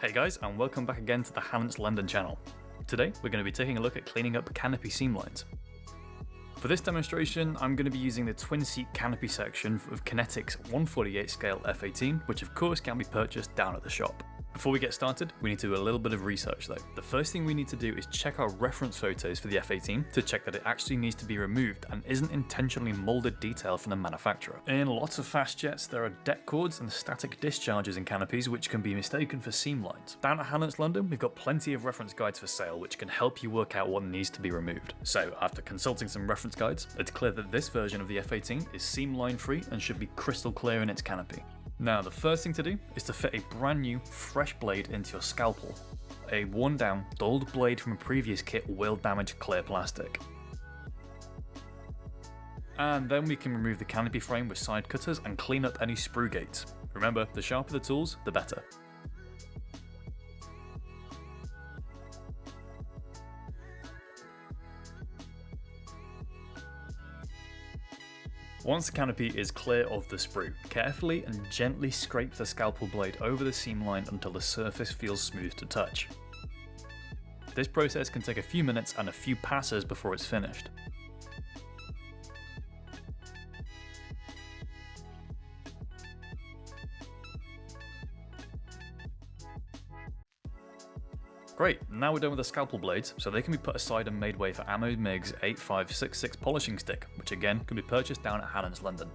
Hey guys, and welcome back again to the Hannants London channel. Today we're going to be taking a look at cleaning up canopy seam lines. For this demonstration, I'm going to be using the twin seat canopy section of Kinetic's 1/48 scale F18, which of course can be purchased down at the shop. Before we get started, we need to do a little bit of research though. The first thing we need to do is check our reference photos for the F18 to check that it actually needs to be removed and isn't intentionally molded detail from the manufacturer. In lots of fast jets, there are deck cords and static discharges in canopies which can be mistaken for seam lines. Down at Hannants London, we've got plenty of reference guides for sale which can help you work out what needs to be removed. So after consulting some reference guides, it's clear that this version of the F18 is seam line free and should be crystal clear in its canopy. Now, the first thing to do is to fit a brand new, fresh blade into your scalpel. A worn down, dulled blade from a previous kit will damage clear plastic. And then we can remove the canopy frame with side cutters and clean up any sprue gates. Remember, the sharper the tools, the better. Once the canopy is clear of the sprue, carefully and gently scrape the scalpel blade over the seam line until the surface feels smooth to touch. This process can take a few minutes and a few passes before it's finished. Great, now we're done with the scalpel blades, so they can be put aside and made way for Ammo MIG's 8566 polishing stick, which again can be purchased down at Hannants London.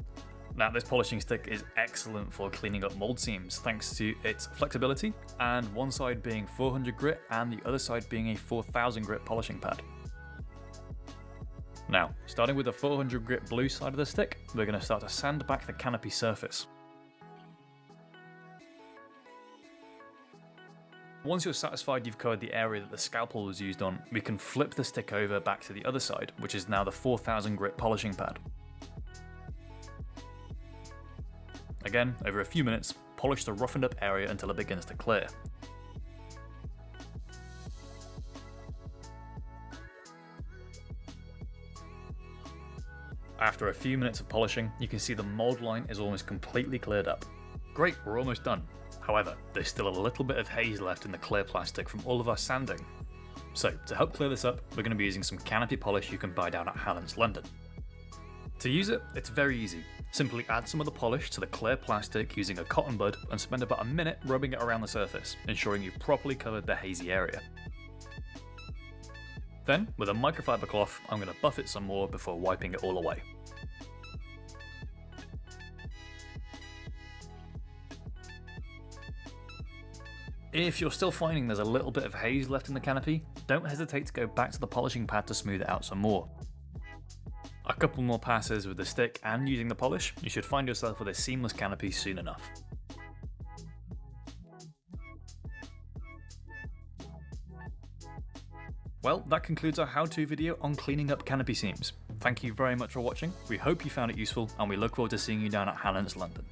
Now this polishing stick is excellent for cleaning up mold seams thanks to its flexibility, and one side being 400 grit and the other side being a 4000 grit polishing pad. Now, starting with the 400 grit blue side of the stick, we're going to start to sand back the canopy surface. Once you're satisfied you've covered the area that the scalpel was used on, we can flip the stick over back to the other side, which is now the 4000 grit polishing pad. Again, over a few minutes, polish the roughened up area until it begins to clear. After a few minutes of polishing, you can see the mold line is almost completely cleared up. Great, we're almost done. However, there's still a little bit of haze left in the clear plastic from all of our sanding. So, to help clear this up, we're going to be using some canopy polish you can buy down at Hannants London. To use it, it's very easy. Simply add some of the polish to the clear plastic using a cotton bud and spend about a minute rubbing it around the surface, ensuring you've properly covered the hazy area. Then, with a microfiber cloth, I'm going to buff it some more before wiping it all away. If you're still finding there's a little bit of haze left in the canopy, don't hesitate to go back to the polishing pad to smooth it out some more. A couple more passes with the stick and using the polish, you should find yourself with a seamless canopy soon enough. Well, that concludes our how-to video on cleaning up canopy seams. Thank you very much for watching, we hope you found it useful and we look forward to seeing you down at Hannants London.